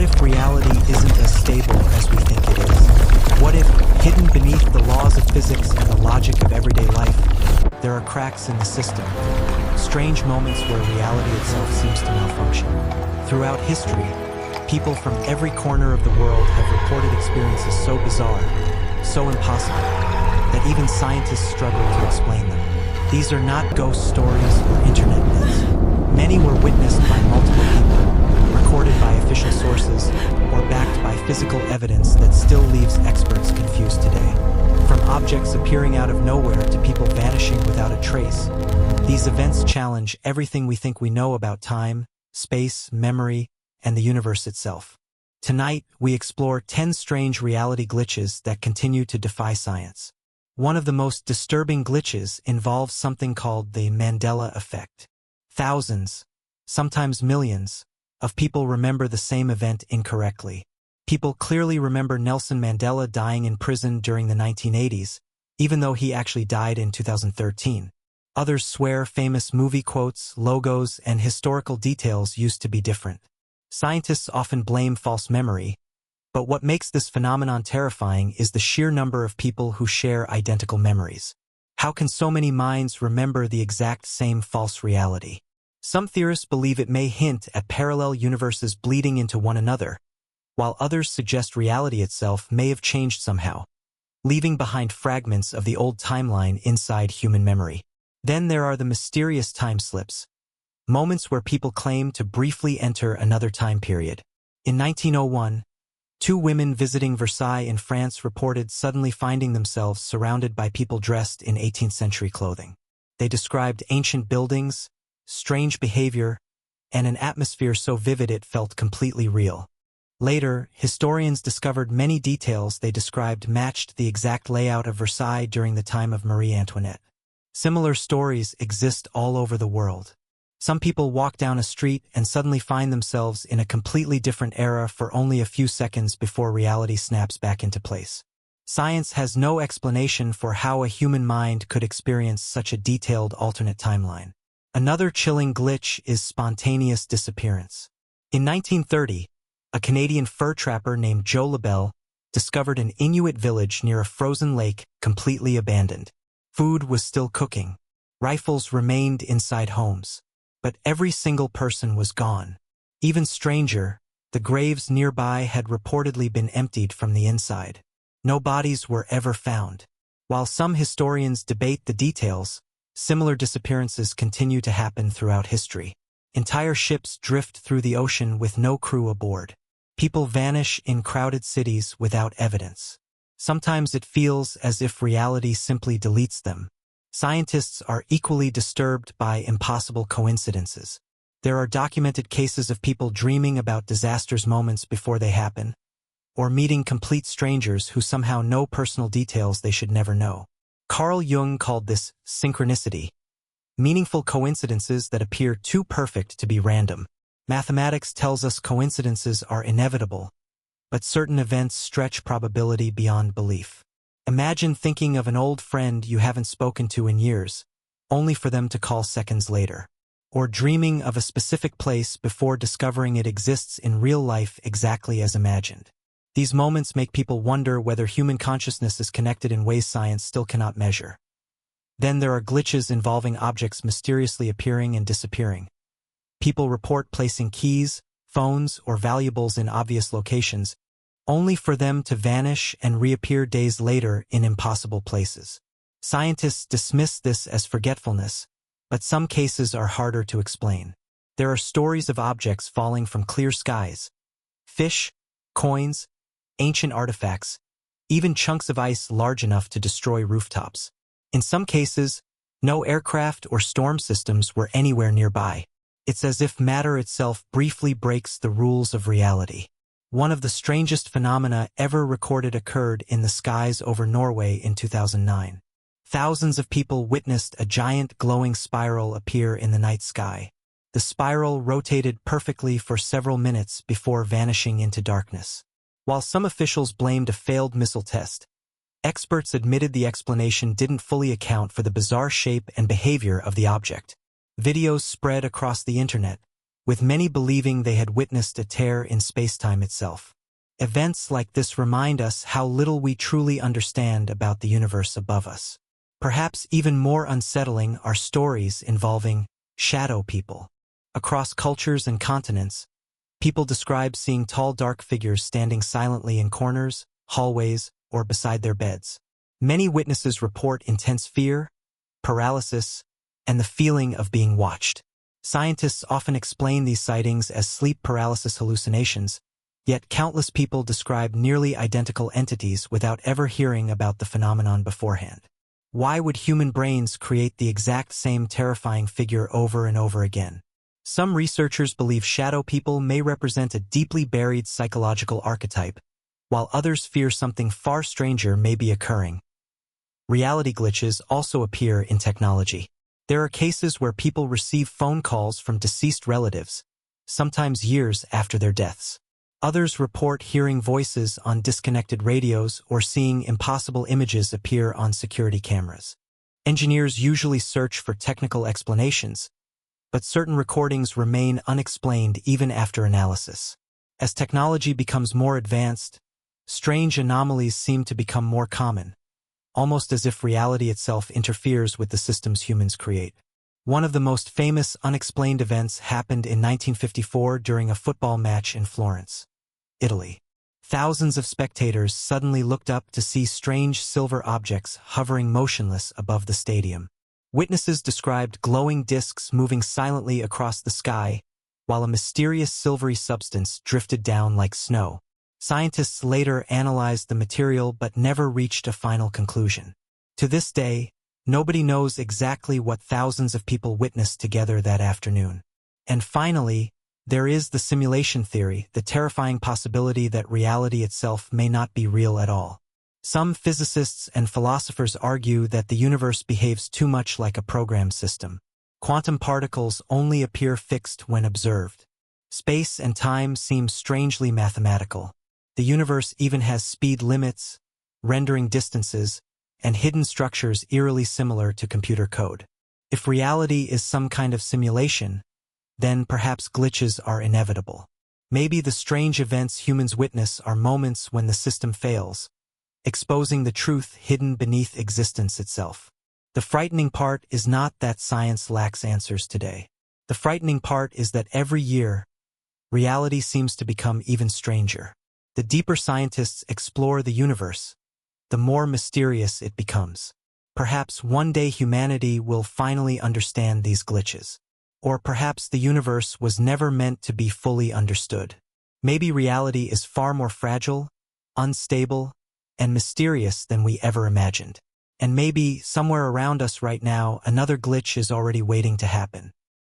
if reality isn't as stable as we think it is? What if, hidden beneath the laws of physics and the logic of everyday life, there are cracks in the system, strange moments where reality itself seems to malfunction? Throughout history, people from every corner of the world have reported experiences so bizarre, so impossible, that even scientists struggle to explain them. These are not ghost stories or internet myths. Many were witnessed by multiple people, recorded by official sources, or backed by physical evidence that still leaves experts confused today. From objects appearing out of nowhere to people vanishing without a trace, these events challenge everything we think we know about time, space, memory, and the universe itself. Tonight, we explore 10 strange reality glitches that continue to defy science. One of the most disturbing glitches involves something called the Mandela Effect. Thousands, sometimes millions, of people remember the same event incorrectly. People clearly remember Nelson Mandela dying in prison during the 1980s, even though he actually died in 2013. Others swear famous movie quotes, logos, and historical details used to be different. Scientists often blame false memory, but what makes this phenomenon terrifying is the sheer number of people who share identical memories. How can so many minds remember the exact same false reality? Some theorists believe it may hint at parallel universes bleeding into one another, while others suggest reality itself may have changed somehow, leaving behind fragments of the old timeline inside human memory. Then there are the mysterious time slips, moments where people claim to briefly enter another time period. In 1901, two women visiting Versailles in France reported suddenly finding themselves surrounded by people dressed in 18th century clothing. They described ancient buildings, strange behavior, and an atmosphere so vivid it felt completely real. Later, historians discovered many details they described matched the exact layout of Versailles during the time of Marie Antoinette. Similar stories exist all over the world. Some people walk down a street and suddenly find themselves in a completely different era for only a few seconds before reality snaps back into place. Science has no explanation for how a human mind could experience such a detailed alternate timeline. Another chilling glitch is spontaneous disappearance. In 1930, a Canadian fur trapper named Joe LaBelle discovered an Inuit village near a frozen lake completely abandoned. Food was still cooking. Rifles remained inside homes. But every single person was gone. Even stranger, the graves nearby had reportedly been emptied from the inside. No bodies were ever found. While some historians debate the details, similar disappearances continue to happen throughout history. Entire ships drift through the ocean with no crew aboard. People vanish in crowded cities without evidence. Sometimes it feels as if reality simply deletes them. Scientists are equally disturbed by impossible coincidences. There are documented cases of people dreaming about disasters moments before they happen, or meeting complete strangers who somehow know personal details they should never know. Carl Jung called this synchronicity, meaningful coincidences that appear too perfect to be random. Mathematics tells us coincidences are inevitable, but certain events stretch probability beyond belief. Imagine thinking of an old friend you haven't spoken to in years, only for them to call seconds later. Or dreaming of a specific place before discovering it exists in real life exactly as imagined. These moments make people wonder whether human consciousness is connected in ways science still cannot measure. Then there are glitches involving objects mysteriously appearing and disappearing. People report placing keys, phones, or valuables in obvious locations, only for them to vanish and reappear days later in impossible places. Scientists dismiss this as forgetfulness, but some cases are harder to explain. There are stories of objects falling from clear skies, fish, coins, ancient artifacts, even chunks of ice large enough to destroy rooftops. In some cases, no aircraft or storm systems were anywhere nearby. It's as if matter itself briefly breaks the rules of reality. One of the strangest phenomena ever recorded occurred in the skies over Norway in 2009. Thousands of people witnessed a giant glowing spiral appear in the night sky. The spiral rotated perfectly for several minutes before vanishing into darkness. While some officials blamed a failed missile test, experts admitted the explanation didn't fully account for the bizarre shape and behavior of the object. Videos spread across the internet, with many believing they had witnessed a tear in space-time itself. Events like this remind us how little we truly understand about the universe above us. Perhaps even more unsettling are stories involving shadow people. Across cultures and continents, people describe seeing tall dark figures standing silently in corners, hallways, or beside their beds. Many witnesses report intense fear, paralysis, and the feeling of being watched. Scientists often explain these sightings as sleep paralysis hallucinations, yet countless people describe nearly identical entities without ever hearing about the phenomenon beforehand. Why would human brains create the exact same terrifying figure over and over again? Some researchers believe shadow people may represent a deeply buried psychological archetype, while others fear something far stranger may be occurring. Reality glitches also appear in technology. There are cases where people receive phone calls from deceased relatives, sometimes years after their deaths. Others report hearing voices on disconnected radios or seeing impossible images appear on security cameras. Engineers usually search for technical explanations, but certain recordings remain unexplained even after analysis. As technology becomes more advanced, strange anomalies seem to become more common, almost as if reality itself interferes with the systems humans create. One of the most famous unexplained events happened in 1954 during a football match in Florence, Italy. Thousands of spectators suddenly looked up to see strange silver objects hovering motionless above the stadium. Witnesses described glowing discs moving silently across the sky, while a mysterious silvery substance drifted down like snow. Scientists later analyzed the material but never reached a final conclusion. To this day, nobody knows exactly what thousands of people witnessed together that afternoon. And finally, there is the simulation theory, the terrifying possibility that reality itself may not be real at all. Some physicists and philosophers argue that the universe behaves too much like a programmed system. Quantum particles only appear fixed when observed. Space and time seem strangely mathematical. The universe even has speed limits, rendering distances, and hidden structures eerily similar to computer code. If reality is some kind of simulation, then perhaps glitches are inevitable. Maybe the strange events humans witness are moments when the system fails, exposing the truth hidden beneath existence itself. The frightening part is not that science lacks answers today. The frightening part is that every year, reality seems to become even stranger. The deeper scientists explore the universe, the more mysterious it becomes. Perhaps one day humanity will finally understand these glitches. Or perhaps the universe was never meant to be fully understood. Maybe reality is far more fragile, unstable, and mysterious than we ever imagined. And maybe, somewhere around us right now, another glitch is already waiting to happen.